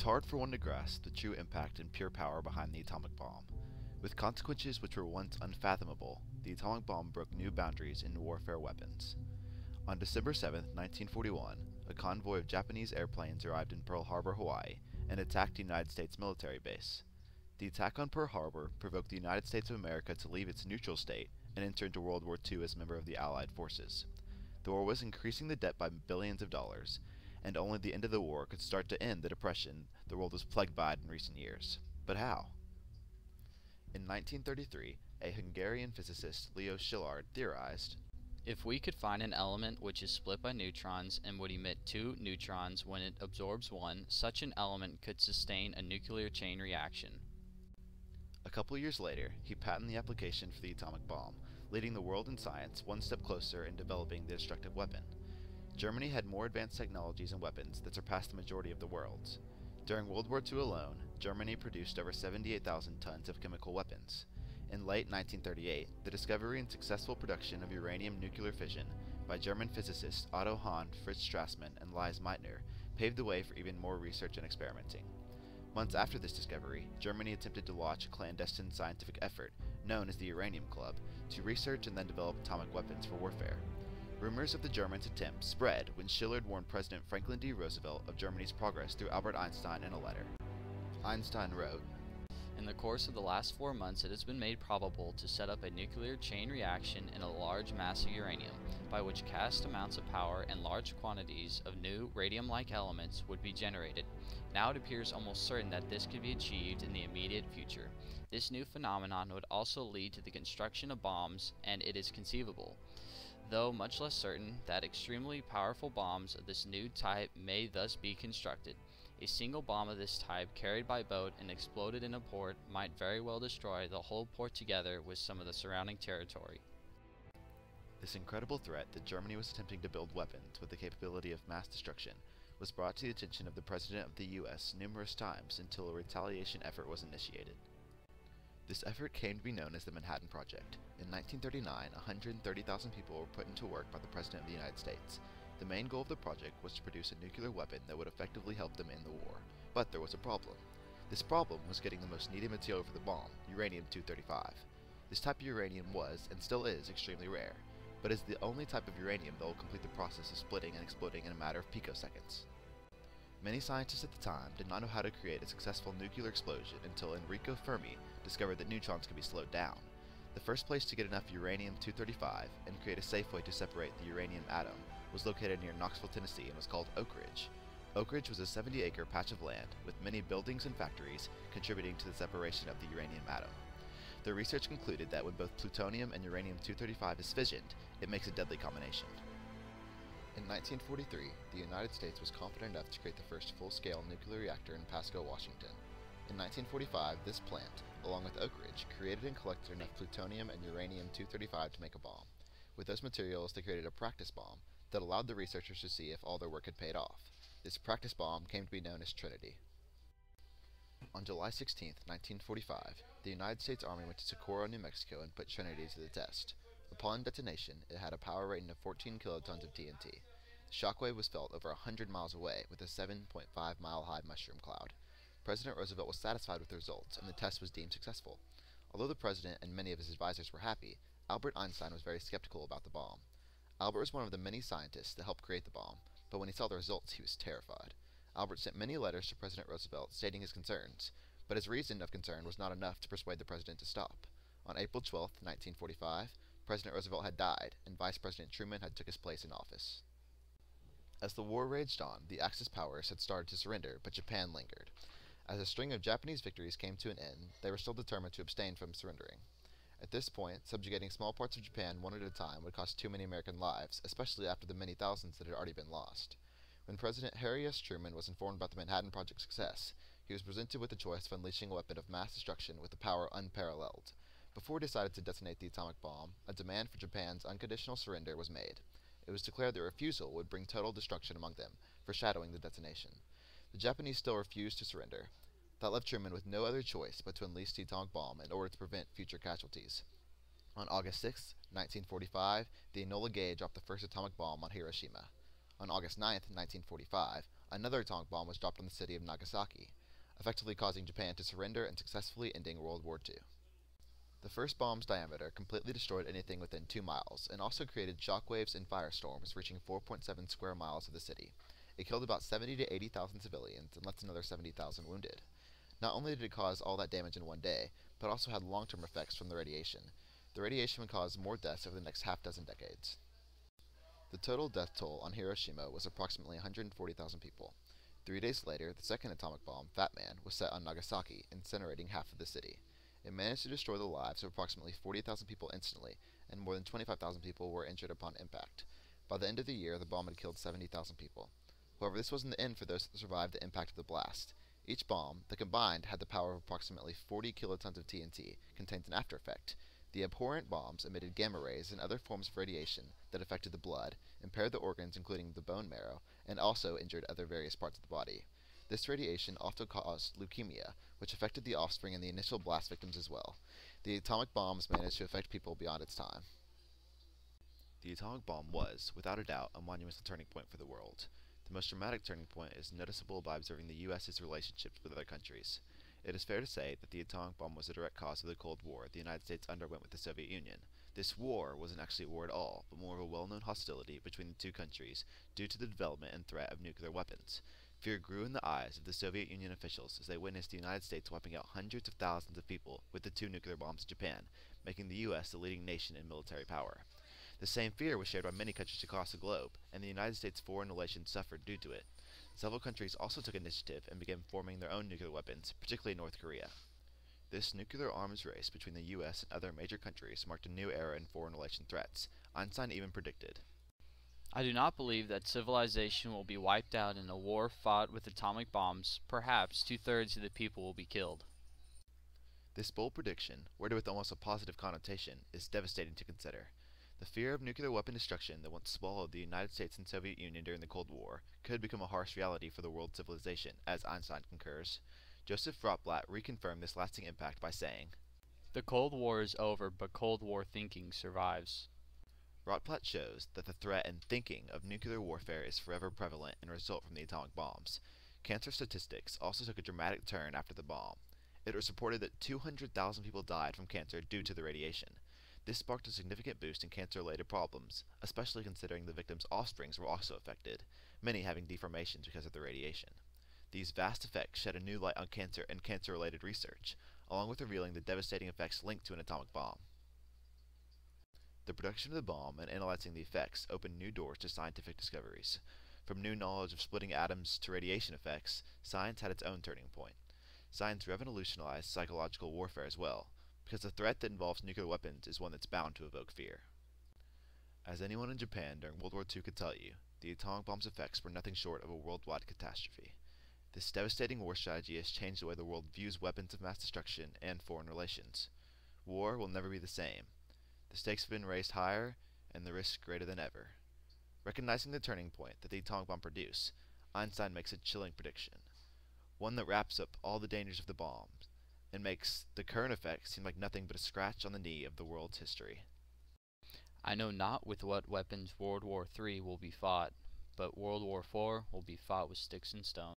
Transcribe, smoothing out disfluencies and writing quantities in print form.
hard for one to grasp the true impact and pure power behind the atomic bomb. With consequences which were once unfathomable, the atomic bomb broke new boundaries in warfare weapons. On December 7, 1941, a convoy of Japanese airplanes arrived in Pearl Harbor, Hawaii, and attacked a United States military base. The attack on Pearl Harbor provoked the United States of America to leave its neutral state and enter into World War II as a member of the Allied forces. The war was increasing the debt by billions of dollars, and only the end of the war could start to end the depression the world was plagued by in recent years. But how? In 1933, a Hungarian physicist, Leo Szilard, theorized, if we could find an element which is split by neutrons and would emit two neutrons when it absorbs one, such an element could sustain a nuclear chain reaction. A couple years later, he patented the application for the atomic bomb, leading the world in science one step closer in developing the destructive weapon. Germany had more advanced technologies and weapons that surpassed the majority of the world's. During World War II alone, Germany produced over 78,000 tons of chemical weapons. In late 1938, the discovery and successful production of uranium nuclear fission by German physicists Otto Hahn, Fritz Strassmann, and Lise Meitner paved the way for even more research and experimenting. Months after this discovery, Germany attempted to launch a clandestine scientific effort, known as the Uranium Club, to research and then develop atomic weapons for warfare. Rumors of the Germans' attempt spread when Szilard warned President Franklin D. Roosevelt of Germany's progress through Albert Einstein in a letter. Einstein wrote, in the course of the last 4 months, it has been made probable to set up a nuclear chain reaction in a large mass of uranium, by which vast amounts of power and large quantities of new radium-like elements would be generated. Now it appears almost certain that this could be achieved in the immediate future. This new phenomenon would also lead to the construction of bombs, and it is conceivable, though much less certain, that extremely powerful bombs of this new type may thus be constructed. A single bomb of this type carried by boat and exploded in a port might very well destroy the whole port together with some of the surrounding territory. This incredible threat that Germany was attempting to build weapons with the capability of mass destruction was brought to the attention of the President of the U.S. numerous times until a retaliation effort was initiated. This effort came to be known as the Manhattan Project. In 1939, 130,000 people were put into work by the President of the United States. The main goal of the project was to produce a nuclear weapon that would effectively help them end the war. But there was a problem. This problem was getting the most needed material for the bomb, uranium-235. This type of uranium was, and still is, extremely rare, but is the only type of uranium that will complete the process of splitting and exploding in a matter of picoseconds. Many scientists at the time did not know how to create a successful nuclear explosion until Enrico Fermi discovered that neutrons could be slowed down. The first place to get enough uranium-235 and create a safe way to separate the uranium atom was located near Knoxville, Tennessee, and was called Oak Ridge. Oak Ridge was a 70-acre patch of land with many buildings and factories contributing to the separation of the uranium atom. The research concluded that when both plutonium and uranium-235 is fissioned, it makes a deadly combination. In 1943, the United States was confident enough to create the first full-scale nuclear reactor in Pasco, Washington. In 1945, this plant, along with Oak Ridge, created and collected enough plutonium and uranium-235 to make a bomb. With those materials, they created a practice bomb that allowed the researchers to see if all their work had paid off. This practice bomb came to be known as Trinity. On July 16, 1945, the United States Army went to Socorro, New Mexico and put Trinity to the test. Upon detonation, it had a power rating of 14 kilotons of TNT. The shockwave was felt over 100 miles away with a 7.5-mile-high mushroom cloud. President Roosevelt was satisfied with the results, and the test was deemed successful. Although the president and many of his advisors were happy, Albert Einstein was very skeptical about the bomb. Albert was one of the many scientists that helped create the bomb, but when he saw the results, he was terrified. Albert sent many letters to President Roosevelt stating his concerns, but his reason of concern was not enough to persuade the president to stop. On April 12, 1945, President Roosevelt had died, and Vice President Truman had took his place in office. As the war raged on, the Axis powers had started to surrender, but Japan lingered. As a string of Japanese victories came to an end, they were still determined to abstain from surrendering. At this point, subjugating small parts of Japan one at a time would cost too many American lives, especially after the many thousands that had already been lost. When President Harry S. Truman was informed about the Manhattan Project's success, he was presented with the choice of unleashing a weapon of mass destruction with a power unparalleled. Before he decided to detonate the atomic bomb, a demand for Japan's unconditional surrender was made. It was declared their refusal would bring total destruction among them, foreshadowing the detonation. The Japanese still refused to surrender. That left Truman with no other choice but to unleash the atomic bomb in order to prevent future casualties. On August 6, 1945, the Enola Gay dropped the first atomic bomb on Hiroshima. On August 9, 1945, another atomic bomb was dropped on the city of Nagasaki, effectively causing Japan to surrender and successfully ending World War II. The first bomb's diameter completely destroyed anything within 2 miles, and also created shockwaves and firestorms reaching 4.7 square miles of the city. It killed about 70 to 80,000 civilians and left another 70,000 wounded. Not only did it cause all that damage in one day, but also had long-term effects from the radiation. The radiation would cause more deaths over the next half-dozen decades. The total death toll on Hiroshima was approximately 140,000 people. 3 days later, the second atomic bomb, Fat Man, was set on Nagasaki, incinerating half of the city. It managed to destroy the lives of approximately 40,000 people instantly, and more than 25,000 people were injured upon impact. By the end of the year, the bomb had killed 70,000 people. However, this wasn't the end for those that survived the impact of the blast. Each bomb, the combined, had the power of approximately 40 kilotons of TNT, contains an after effect. The abhorrent bombs emitted gamma rays and other forms of radiation that affected the blood, impaired the organs including the bone marrow, and also injured other various parts of the body. This radiation also caused leukemia, which affected the offspring and the initial blast victims as well. The atomic bombs managed to affect people beyond its time. The atomic bomb was, without a doubt, a monumental turning point for the world. The most dramatic turning point is noticeable by observing the U.S.'s relationships with other countries. It is fair to say that the atomic bomb was a direct cause of the Cold War the United States underwent with the Soviet Union. This war wasn't actually a war at all, but more of a well-known hostility between the two countries due to the development and threat of nuclear weapons. Fear grew in the eyes of the Soviet Union officials as they witnessed the United States wiping out hundreds of thousands of people with the 2 nuclear bombs in Japan, making the U.S. the leading nation in military power. The same fear was shared by many countries across the globe, and the United States' foreign relations suffered due to it. Several countries also took initiative and began forming their own nuclear weapons, particularly North Korea. This nuclear arms race between the U.S. and other major countries marked a new era in foreign relation threats. Einstein even predicted, I do not believe that civilization will be wiped out in a war fought with atomic bombs. Perhaps 2/3 of the people will be killed. This bold prediction, worded with almost a positive connotation, is devastating to consider. The fear of nuclear weapon destruction that once swallowed the United States and Soviet Union during the Cold War could become a harsh reality for the world civilization, as Einstein concurs. Joseph Rotblat reconfirmed this lasting impact by saying, The Cold War is over, but Cold War thinking survives. Rotblat shows that the threat and thinking of nuclear warfare is forever prevalent and result from the atomic bombs. Cancer statistics also took a dramatic turn after the bomb. It was reported that 200,000 people died from cancer due to the radiation. This sparked a significant boost in cancer-related problems, especially considering the victims' offsprings were also affected, many having deformations because of the radiation. These vast effects shed a new light on cancer and cancer-related research, along with revealing the devastating effects linked to an atomic bomb. The production of the bomb and analyzing the effects opened new doors to scientific discoveries. From new knowledge of splitting atoms to radiation effects, science had its own turning point. Science revolutionized psychological warfare as well, because the threat that involves nuclear weapons is one that's bound to evoke fear. As anyone in Japan during World War II could tell you, the atomic bomb's effects were nothing short of a worldwide catastrophe. This devastating war strategy has changed the way the world views weapons of mass destruction and foreign relations. War will never be the same. The stakes have been raised higher, and the risks greater than ever. Recognizing the turning point that the atomic bomb produced, Einstein makes a chilling prediction, one that wraps up all the dangers of the bombs, and makes the current effects seem like nothing but a scratch on the knee of the world's history. I know not with what weapons World War III will be fought, but World War IV will be fought with sticks and stones.